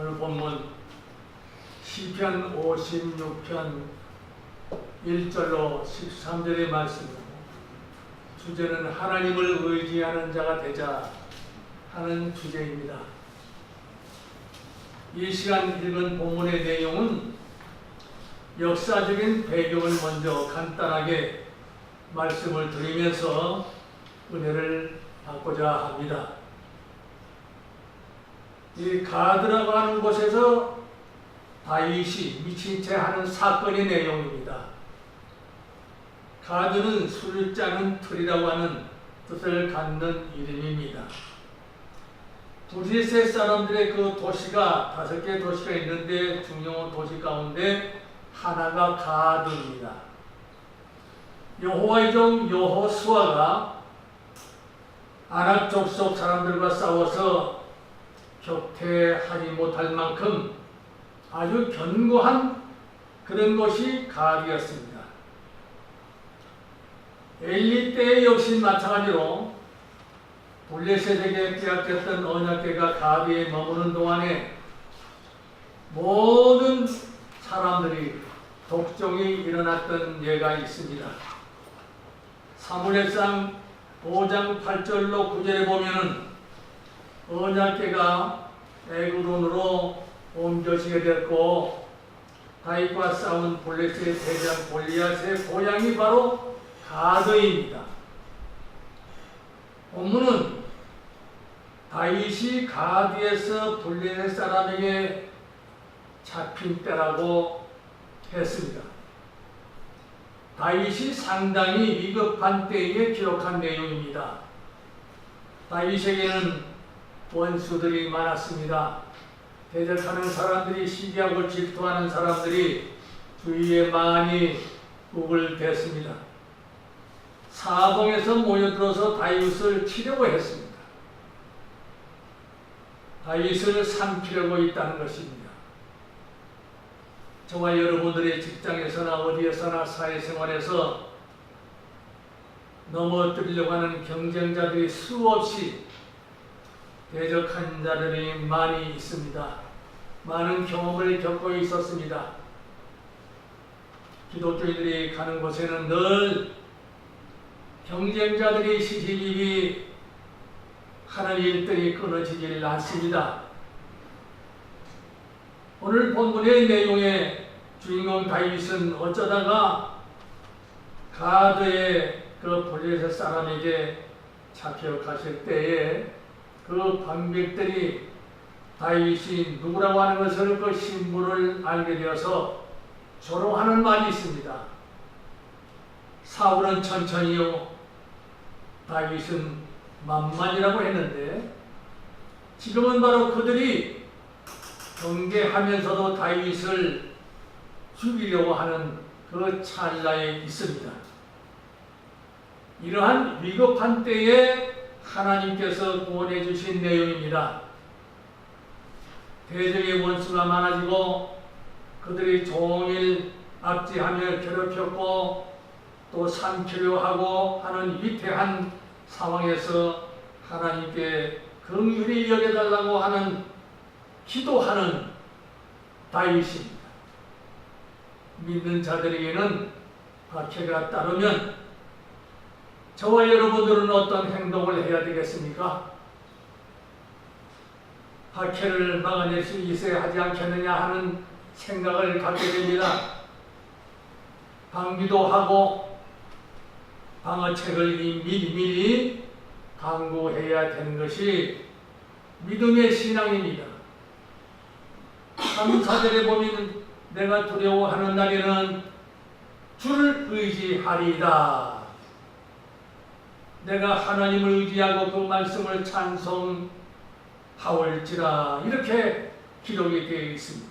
오늘 본문 시편 56편 1절로 13절의 말씀으로 주제는 하나님을 의지하는 자가 되자 하는 주제입니다. 이 시간 읽은 본문의 내용은 역사적인 배경을 먼저 간단하게 말씀을 드리면서 은혜를 받고자 합니다. 이 가드라고 하는 곳에서 다윗이 미친 채 하는 사건의 내용입니다. 가드는 술 짜는 틀이라고 하는 뜻을 갖는 이름입니다. 블레셋 사람들의 그 도시가 5개 도시가 있는데 중요 도시 가운데 하나가 가드입니다. 여호와의 종 여호수아가 아낙 족속 사람들과 싸워서 격퇴하지 못할 만큼 아주 견고한 그런 것이 가드였습니다. 엘리 때 역시 마찬가지로 블레셋에게 빼앗겼던 언약궤가 가드에 머무는 동안에 모든 사람들이 독종이 일어났던 예가 있습니다. 사무엘상 5장 8절로 9절에 보면은 언약궤가 에그론으로 옮겨지게 됐고 다윗과 싸운 블레셋 대장 골리앗의 고향이 바로 가드입니다. 본문은 다윗이 가드에서 블레셋 사람에게 잡힌 때라고 했습니다. 다윗이 상당히 위급한 때에 기록한 내용입니다. 다윗에게는 원수들이 많았습니다. 대적하는 사람들이, 시기하고 질투하는 사람들이 주위에 많이 우글댔습니다. 사방에서 모여들어서 다윗을 치려고 했습니다. 다윗을 삼키려고 있다는 것입니다. 저와 여러분들의 직장에서나 어디에서나 사회생활에서 넘어뜨리려고 하는 경쟁자들이 수없이 대적한 자들이 많이 있습니다. 많은 경험을 겪고 있었습니다. 기독교인들이 가는 곳에는 늘 경쟁자들이 시시비비 하는 일들이 끊어지질 않습니다. 오늘 본문의 내용의 주인공 다윗은 어쩌다가 가드의 그 블레셋 사람에게 잡혀가실 때에 그 방백들이 다윗이 누구라고 하는 것을, 그 신분을 알게 되어서 조롱하는 말이 있습니다. 사울은 천천히요, 다윗은 만만이라고 했는데 지금은 바로 그들이 경계하면서도 다윗을 죽이려고 하는 그 찰나에 있습니다. 이러한 위급한 때에 하나님께서 구원해 주신 내용입니다. 대적의 원수가 많아지고 그들이 종일 압제하며 괴롭혔고 또 삼키려 하고 하는 위태한 상황에서 하나님께 긍휼히 여겨달라고 하는 기도하는 다윗입니다. 믿는 자들에게는 박해가 따르면 저와 여러분들은 어떤 행동을 해야 되겠습니까? 박해를 막아낼 수 있어야 하지 않겠느냐 하는 생각을 갖게 됩니다. 방비도 하고 방어책을 미리 강구해야 되는 것이 믿음의 신앙입니다. 3, 4절에 보면 내가 두려워하는 날에는 주를 의지하리이다. 내가 하나님을 의지하고 그 말씀을 찬송하올지라, 이렇게 기록이 되어 있습니다.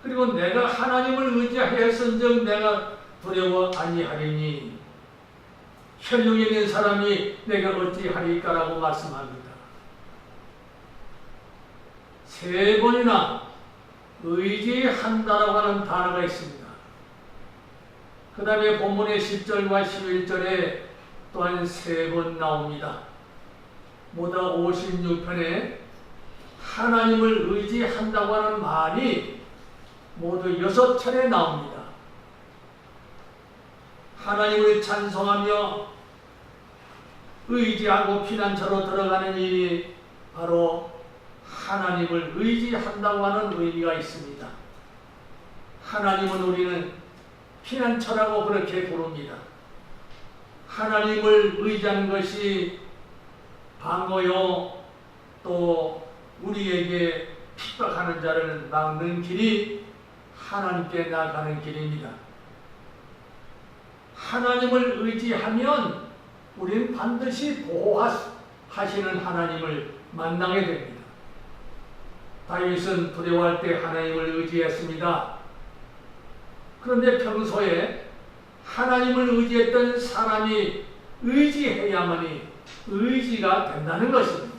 그리고 내가 하나님을 의지하였은즉 내가 두려워 아니하리니 혈육에 있는 사람이 내가 어찌하리까라고 말씀합니다. 3번이나 의지한다라고 하는 단어가 있습니다. 그 다음에 본문의 10절과 11절에 또한 3번 나옵니다. 모두 56편에 하나님을 의지한다고 하는 말이 모두 6차례 나옵니다. 하나님을 찬송하며 의지하고 피난처로 들어가는 일이 바로 하나님을 의지한다고 하는 의미가 있습니다. 하나님은 우리는 피난처라고 그렇게 부릅니다. 하나님을 의지하는 것이 방어요, 또 우리에게 핍박하는 자를 막는 길이 하나님께 나가는 길입니다. 하나님을 의지하면 우리는 반드시 보호하시는 하나님을 만나게 됩니다. 다윗은 두려워할 때 하나님을 의지했습니다. 그런데 평소에 하나님을 의지했던 사람이 의지해야만이 의지가 된다는 것입니다.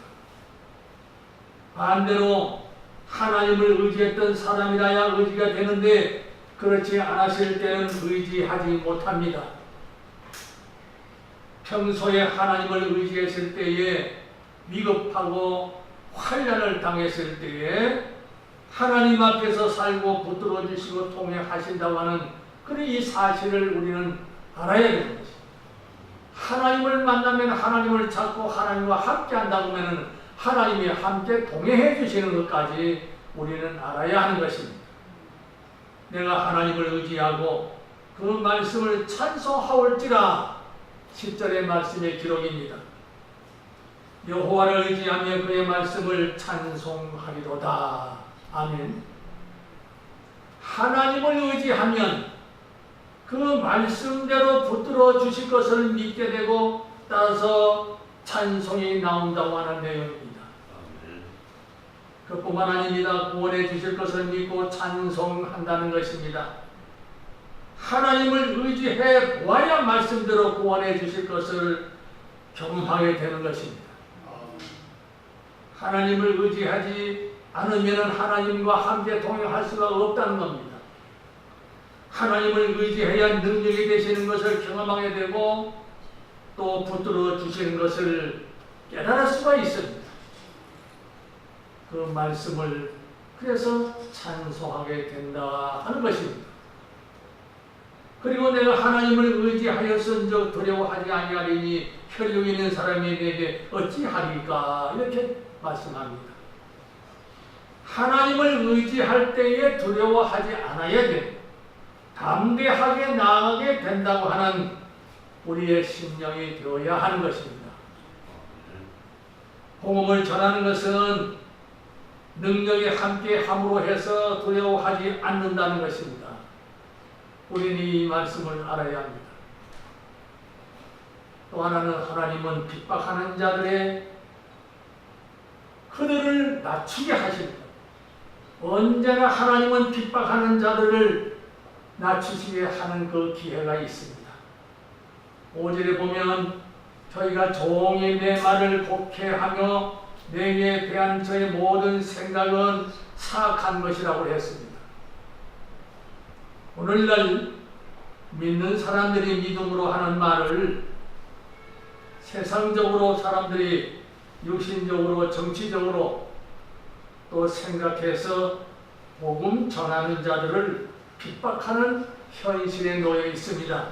반대로 하나님을 의지했던 사람이라야 의지가 되는데 그렇지 않았을 때는 의지하지 못합니다. 평소에 하나님을 의지했을 때에 위급하고 환난을 당했을 때에 하나님 앞에서 살고 붙들어 주시고 통행하신다고 하는 그런 이 사실을 우리는 알아야 되는 것입니다. 하나님을 만나면 하나님을 찾고 하나님과 함께 한다고 하면 하나님이 함께 동행해 주시는 것까지 우리는 알아야 하는 것입니다. 내가 하나님을 의지하고 그 말씀을 찬송하올지라 10절의 말씀의 기록입니다. 여호와를 의지하며 그의 말씀을 찬송하리로다. 아멘. 하나님을 의지하면 그 말씀대로 붙들어 주실 것을 믿게 되고 따라서 찬송이 나온다고 하는 내용입니다. 그뿐만 아닙니다. 구원해 주실 것을 믿고 찬송한다는 것입니다. 하나님을 의지해 보아야 말씀대로 구원해 주실 것을 경험하게 되는 것입니다. 하나님을 의지하지 않으면 하나님과 함께 동행할 수가 없다는 겁니다. 하나님을 의지해야 능력이 되시는 것을 경험하게 되고 또 붙들어 주시는 것을 깨달을 수가 있습니다. 그 말씀을 그래서 찬송하게 된다 하는 것입니다. 그리고 내가 하나님을 의지하였은즉 두려워하지 아니하리니 혈육 있는 사람이 내게 어찌하리까 이렇게 말씀합니다. 하나님을 의지할 때에 두려워하지 않아야 됩니다. 담대하게 나아가게 된다고 하는 우리의 심령이 되어야 하는 것입니다. 복음을 전하는 것은 능력이 함께 함으로 해서 두려워하지 않는다는 것입니다. 우리는 이 말씀을 알아야 합니다. 또 하나는 하나님은 핍박하는 자들의 그들을 낮추게 하십니다. 언제나 하나님은 핍박하는 자들을 낮추시게 하는 그 기회가 있습니다. 5절에 보면 저희가 종이 내 말을 곡해하며 내게 대한 저의 모든 생각은 사악한 것이라고 했습니다. 오늘날 믿는 사람들이 믿음으로 하는 말을 세상적으로 사람들이 육신적으로 정치적으로 또 생각해서 복음 전하는 자들을 핍박하는 현실에 놓여 있습니다.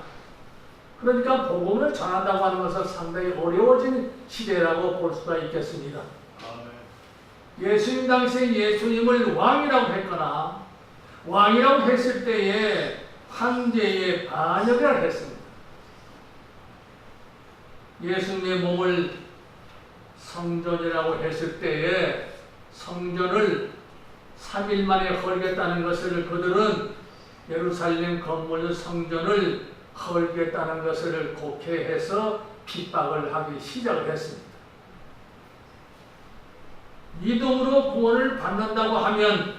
그러니까 복음을 전한다고 하는 것은 상당히 어려워진 시대라고 볼 수가 있겠습니다. 예수님 당시에 예수님을 왕이라고 했거나 왕이라고 했을 때에 황제의 반역이라고 했습니다. 예수님의 몸을 성전이라고 했을 때에 성전을 3일 만에 헐겠다는 것을 그들은 예루살렘 건물 성전을 헐겠다는 것을 곡해해서 핍박을 하기 시작을 했습니다. 믿음으로 구원을 받는다고 하면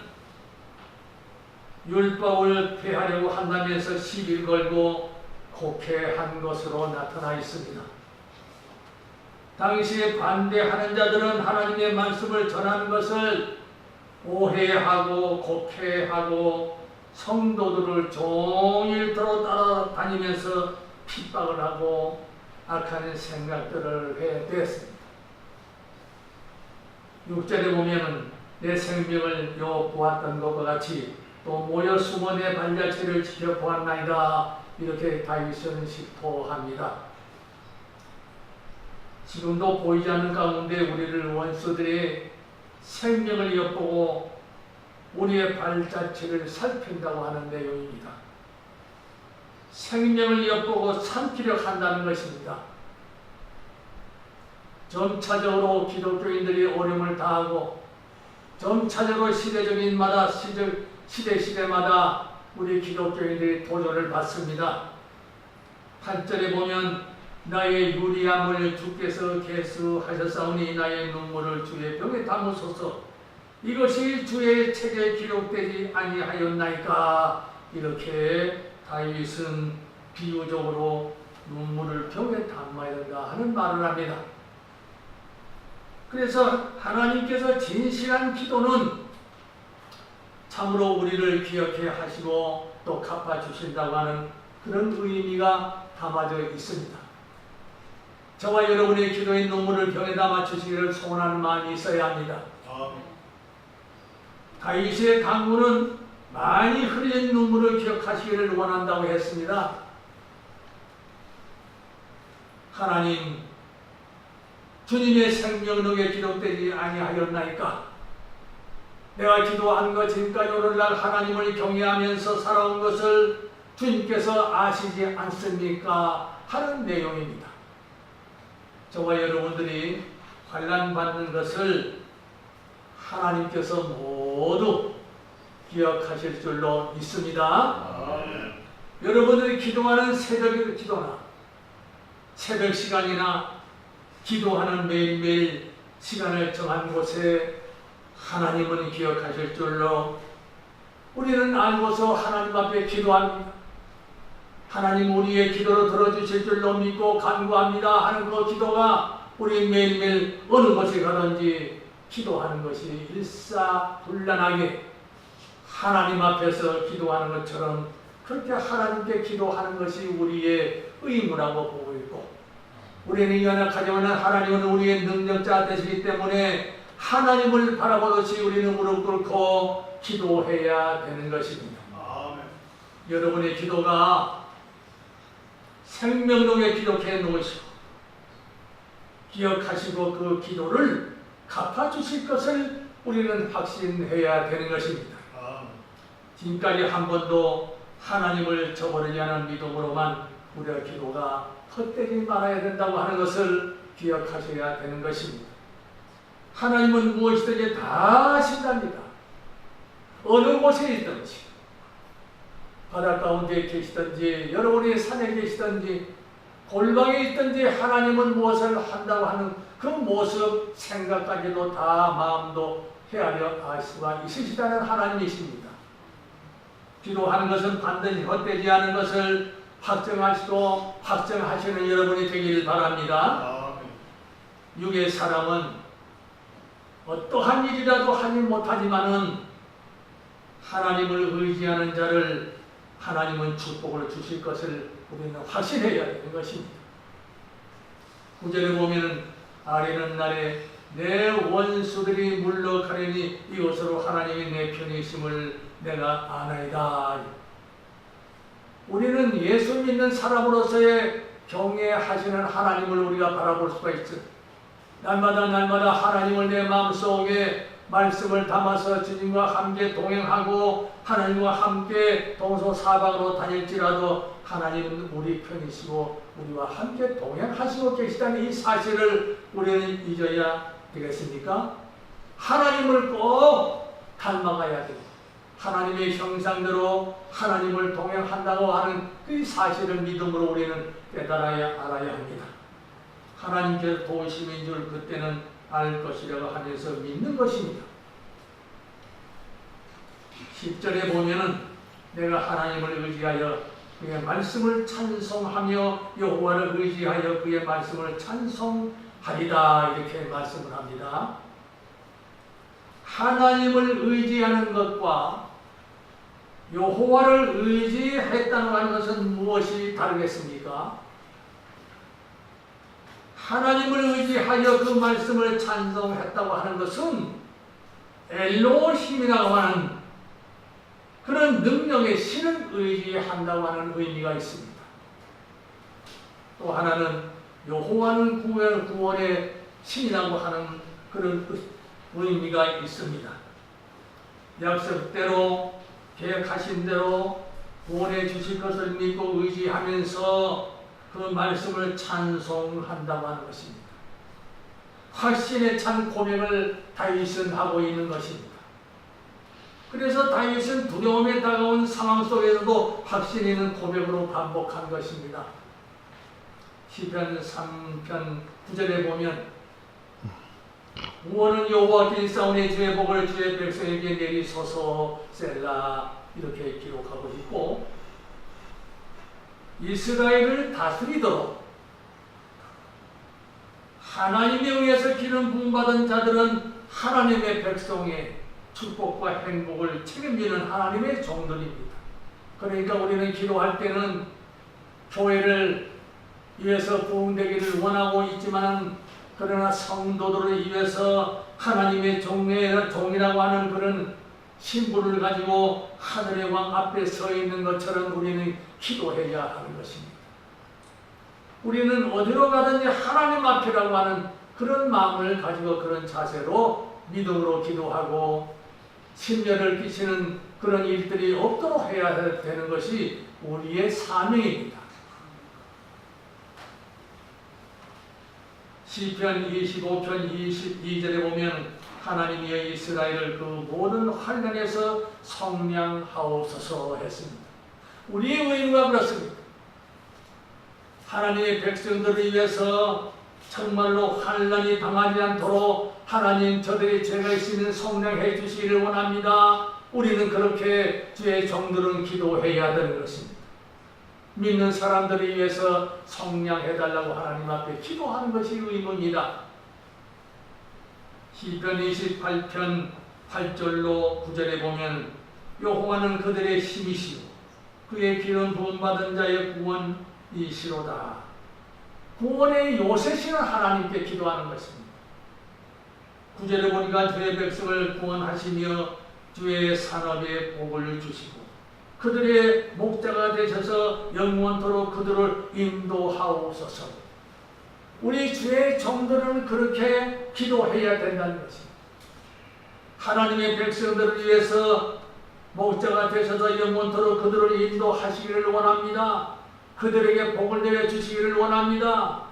율법을 폐하려고 한다면서 시비를 걸고 곡해한 것으로 나타나 있습니다. 당시에 반대하는 자들은 하나님의 말씀을 전하는 것을 오해하고 곡해하고 성도들을 종일토록 따라다니면서 핍박을 하고 악한 생각들을 해댔습니다. 6절에 보면은 내 생명을 보았던 것과 같이 또 모여 숨어 내 발자취를 지켜보았나이다. 이렇게 다윗은 식토합니다. 지금도 보이지 않는 가운데 우리를 원수들의 생명을 엿보고 우리의 발자취를 살핀다고 하는 내용입니다. 생명을 엿보고 살피려 한다는 것입니다. 점차적으로 기독교인들이 어려움을 당하고 점차적으로 시대마다 우리 기독교인들이 도전을 받습니다. 8절에 보면 나의 유리함을 주께서 계수하셨사오니 나의 눈물을 주의 병에 담으소서. 이것이 주의 책에 기록되지 아니하였나이까. 이렇게 다윗은 비유적으로 눈물을 병에 담아야 된다 하는 말을 합니다. 그래서 하나님께서 진실한 기도는 참으로 우리를 기억해 하시고 또 갚아주신다고 하는 그런 의미가 담아져 있습니다. 저와 여러분의 기도의 눈물을 병에 담아 주시기를 소원하는 마음이 있어야 합니다. 다윗의 강구는 많이 흘린 눈물을 기억하시기를 원한다고 했습니다. 하나님, 주님의 생명록에 기록되지 아니하였나이까? 내가 기도한 것 지금까지 오늘날 하나님을 경외하면서 살아온 것을 주님께서 아시지 않습니까? 하는 내용입니다. 저와 여러분들이 환난받는 것을 하나님께서 모두 기억하실 줄로 믿습니다. 여러분들이 기도하는 새벽 기도나 새벽 시간이나 기도하는 매일매일 시간을 정한 곳에 하나님은 기억하실 줄로 우리는 알고서 하나님 앞에 기도합니다. 하나님 우리의 기도를 들어주실 줄로 믿고 간구합니다 하는 그 기도가 우리 매일매일 어느 곳에 가든지 기도하는 것이 일사불란하게 하나님 앞에서 기도하는 것처럼 그렇게 하나님께 기도하는 것이 우리의 의무라고 보고 있고, 우리는 연약하지만 하나님은 우리의 능력자 되시기 때문에 하나님을 바라보듯이 우리는 무릎 꿇고 기도해야 되는 것입니다. 아멘. 여러분의 기도가 생명록에 기록해 놓으시고 기억하시고 그 기도를 갚아주실 것을 우리는 확신해야 되는 것입니다. 지금까지 한 번도 하나님을 저버리지 않은 믿음으로만 우리의 기도가 헛되지 말아야 된다고 하는 것을 기억하셔야 되는 것입니다. 하나님은 무엇이든지 다 하신답니다. 어느 곳에 있든지, 바다 가운데 계시든지 여러분이 산에 계시든지 골방에 있든지 하나님은 무엇을 한다고 하는 그 모습, 생각까지도 다 마음도 헤아려 알 수가 있으시다는 하나님이십니다. 기도하는 것은 반드시 헛되지 않은 것을 확정하시고 확정하시는 여러분이 되길 바랍니다. 육의 사람은 어떠한 일이라도 하지 못하지만은 하나님을 의지하는 자를 하나님은 축복을 주실 것을 우리는 확신해야 되는 것입니다. 9절에 보면은 아뢰는 날에 내 원수들이 물러가려니 이것으로 하나님이 내 편에 있음을 내가 아나이다. 우리는 예수 믿는 사람으로서의 경외하시는 하나님을 우리가 바라볼 수가 있죠. 날마다 하나님을 내 마음속에 말씀을 담아서 주님과 함께 동행하고 하나님과 함께 동서사방으로 다닐지라도 하나님은 우리 편이시고 우리와 함께 동행하시고 계시다는 이 사실을 우리는 잊어야 되겠습니까? 하나님을 꼭 닮아가야 되고 하나님의 형상대로 하나님을 동행한다고 하는 그 사실을 믿음으로 우리는 깨달아야 알아야 합니다. 하나님께서 도우심인 줄 그때는 알 것이라고 하면서 믿는 것입니다. 10절에 보면은 내가 하나님을 의지하여 그의 말씀을 찬송하며 여호와를 의지하여 그의 말씀을 찬송하리다 이렇게 말씀을 합니다. 하나님을 의지하는 것과 여호와를 의지했다는 하는 것은 무엇이 다르겠습니까? 하나님을 의지하여 그 말씀을 찬송했다고 하는 것은 엘로힘이라고 하는 그런 능력의 신을 의지한다고 하는 의미가 있습니다. 또 하나는 여호와는 구원의 신이라고 하는 그런 의미가 있습니다. 약속대로 계획하신 대로 구원해 주실 것을 믿고 의지하면서 그 말씀을 찬송한다고 하는 것입니다. 확신에 찬 고백을 다윗은 하고 있는 것입니다. 그래서 다윗은 두려움에 다가온 상황 속에서도 확신 있는 고백으로 반복한 것입니다. 시편 3편 9절에 보면 구원은 여호와께 있사오니 주의 복을 주의 백성에게 내리소서 셀라 이렇게 기록하고 있고, 이스라엘을 다스리도록 하나님에 의해서 기름 부음받은 자들은 하나님의 백성의 축복과 행복을 책임지는 하나님의 종들입니다. 그러니까 우리는 기도할 때는 교회를 위해서 부흥되기를 원하고 있지만, 그러나 성도들을 위해서 하나님의 종이라고 하는 그런 신분을 가지고 하늘의 왕 앞에 서 있는 것처럼 우리는 기도해야 하는 것입니다. 우리는 어디로 가든지 하나님 앞이라고 하는 그런 마음을 가지고 그런 자세로 믿음으로 기도하고 심려를 끼치는 그런 일들이 없도록 해야 되는 것이 우리의 사명입니다. 시편 25편 22절에 보면 하나님이여 이스라엘을 그 모든 환난에서 성량하옵소서 했습니다. 우리의 의무가 그렇습니다. 하나님의 백성들을 위해서 정말로 환난이 당하지 않도록 하나님 저들의 죄가 있으면 성량해 주시기를 원합니다. 우리는 그렇게 주의 종들은 기도해야 되는 것입니다. 믿는 사람들을 위해서 성량해달라고 하나님 앞에 기도하는 것이 의무입니다. 시편 28편 8절로 9절에 보면 여호와는 그들의 힘이시오 그의 기름 부음받은 자의 구원이시로다. 구원의 요새시는 하나님께 기도하는 것입니다. 9절에 보니까 주의 백성을 구원하시며 주의 산업에 복을 주시고 그들의 목자가 되셔서 영원토록 그들을 인도하옵소서. 우리 주의 종들은 그렇게 기도해야 된다는 것입니다. 하나님의 백성들을 위해서 목자가 되셔서 영원토록 그들을 인도하시기를 원합니다. 그들에게 복을 내려 주시기를 원합니다.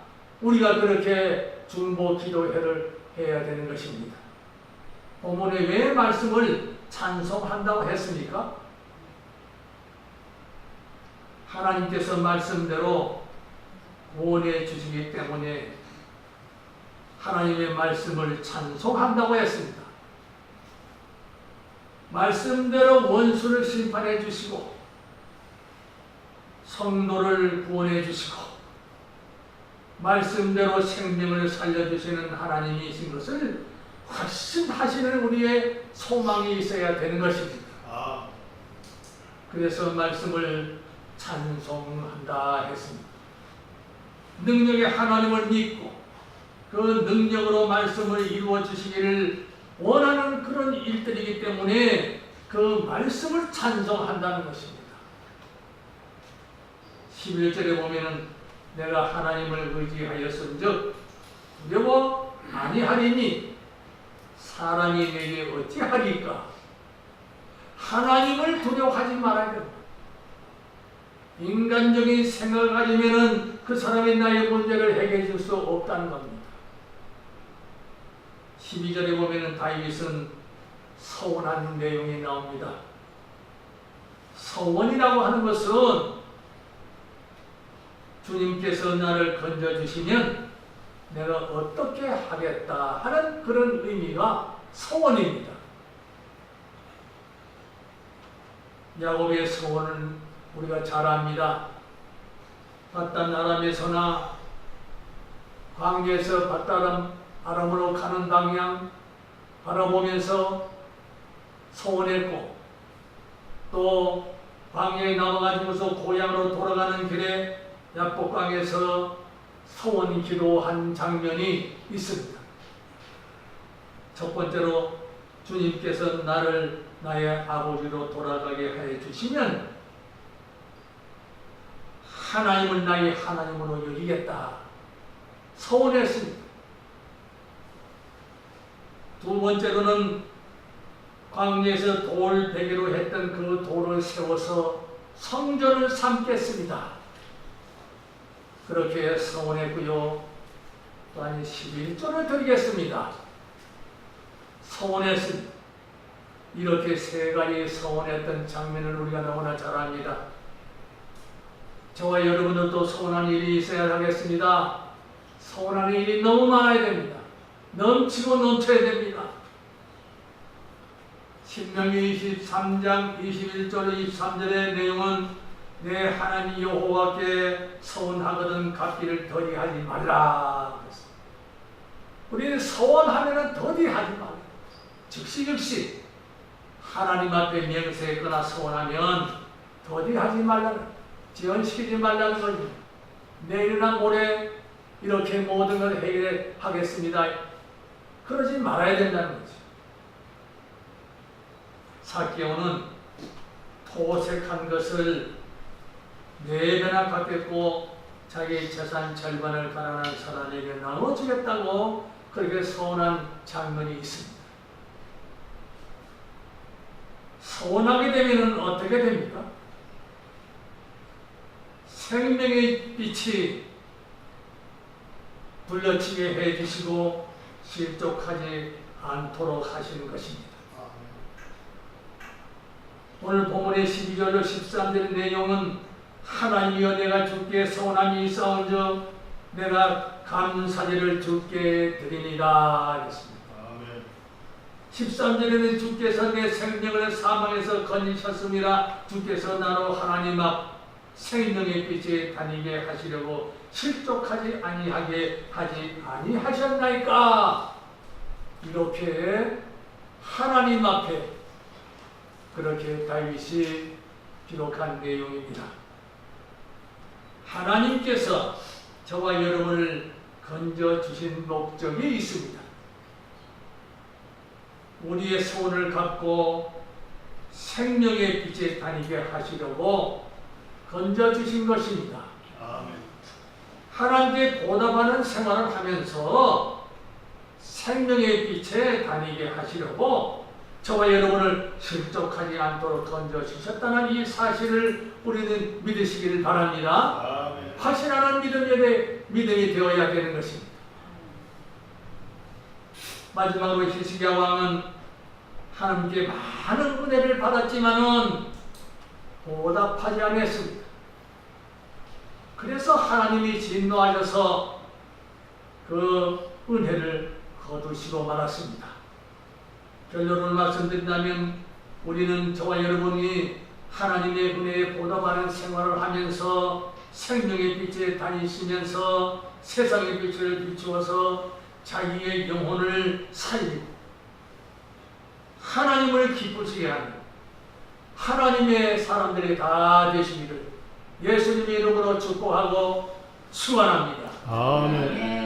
우리가 그렇게 중보 기도회를 해야 되는 것입니다. 본문에 왜 말씀을 찬송한다고 했습니까? 하나님께서 말씀대로 구원해 주시기 때문에 하나님의 말씀을 찬송한다고 했습니다. 말씀대로 원수를 심판해 주시고 성도를 구원해 주시고 말씀대로 생명을 살려주시는 하나님이신 것을 확신하시는 우리의 소망이 있어야 되는 것입니다. 그래서 말씀을 찬송한다 했습니다. 능력의 하나님을 믿고 그 능력으로 말씀을 이루어 주시기를 원하는 그런 일들이기 때문에 그 말씀을 찬송한다는 것입니다. 11절에 보면은 내가 하나님을 의지하였은즉 두려워 아니하리니 사람이 내게 어찌하리까. 하나님을 두려워하지 말아야 됩니다. 인간적인 생각을 가지면은 그 사람이 나의 문제를 해결해 줄 수 없다는 겁니다. 12절에 보면은 다윗은 서원한 내용이 나옵니다. 서원이라고 하는 것은 주님께서 나를 건져주시면 내가 어떻게 하겠다 하는 그런 의미가 서원입니다. 야곱의 서원은 우리가 잘 압니다. 밧단 아람에서나 광야에서 밧단 아람으로 가는 방향 바라보면서 서원했고, 또 광야에 남아가지고서 고향으로 돌아가는 길에 야복강에서 서원 기도한 장면이 있습니다. 첫 번째로 주님께서 나를 나의 아버지로 돌아가게 해 주시면 하나님을 나의 하나님으로 여기겠다 서원했습니다. 두 번째로는 광야에서 돌 베개로 했던 그 돌을 세워서 성전을 삼겠습니다. 그렇게 서원했고요. 또한 11조를 드리겠습니다. 서원했습니다. 이렇게 세 가지 서원했던 장면을 우리가 너무나 잘 압니다. 저와 여러분들도 서원한 일이 있어야 하겠습니다. 서원하는 일이 너무 많아야 됩니다. 넘치고 넘쳐야 됩니다. 신명기 23장 21절 23절의 내용은 내 하나님 여호와께 서원하거든 갚기를 더디하지 말라. 우리는 서원하면은 더디하지 말라. 즉시 하나님 앞에 맹세했거나 서원하면 더디하지 말라는, 지연시키지 말라는 거죠. 내일이나 모레 이렇게 모든 걸 해결하겠습니다. 그러지 말아야 된다는 거죠. 삭개오는 토색한 것을 4배나 갚겠고 자기 재산 절반을 가난한 사람에게 나눠주겠다고 그렇게 서원한 장면이 있습니다. 서원하게 되면 어떻게 됩니까? 생명의 빛이 불러치게 해주시고 실족하지 않도록 하시는 것입니다. 오늘 본문의 12절로 13절의 내용은 하나님이여 내가 주께 서원함이 있사온즉 내가 감사제를 주께 드리니라 했습니다. 13절에는 주께서 내 생명을 사망에서 건지셨습니다. 주께서 나로 하나님 앞 생명의 빛에 다니게 하시려고 실족하지 아니하게 하지 아니하셨나이까. 이렇게 하나님 앞에 그렇게 다윗이 기록한 내용입니다. 하나님께서 저와 여러분을 건져주신 목적이 있습니다. 우리의 소원을 갚고 생명의 빛에 다니게 하시려고 건져주신 것입니다. 아멘. 하나님께 보답하는 생활을 하면서 생명의 빛에 다니게 하시려고 저와 여러분을 실족하지 않도록 건져주셨다는 이 사실을 우리는 믿으시기를 바랍니다. 아멘. 확신하는 믿음이 되어야 되는 것입니다. 마지막으로 히스기야 왕은 하나님께 많은 은혜를 받았지만은 보답하지 않았습니다. 그래서 하나님이 진노하셔서 그 은혜를 거두시고 말았습니다. 결론을 말씀드린다면 우리는 저와 여러분이 하나님의 은혜에 보답하는 생활을 하면서 생명의 빛에 다니시면서 세상의 빛을 비추어서 자기의 영혼을 살리고 하나님을 기쁘시게 하는 하나님의 사람들이 다 되시기를 예수님의 이름으로 축복하고 축원합니다. 아멘.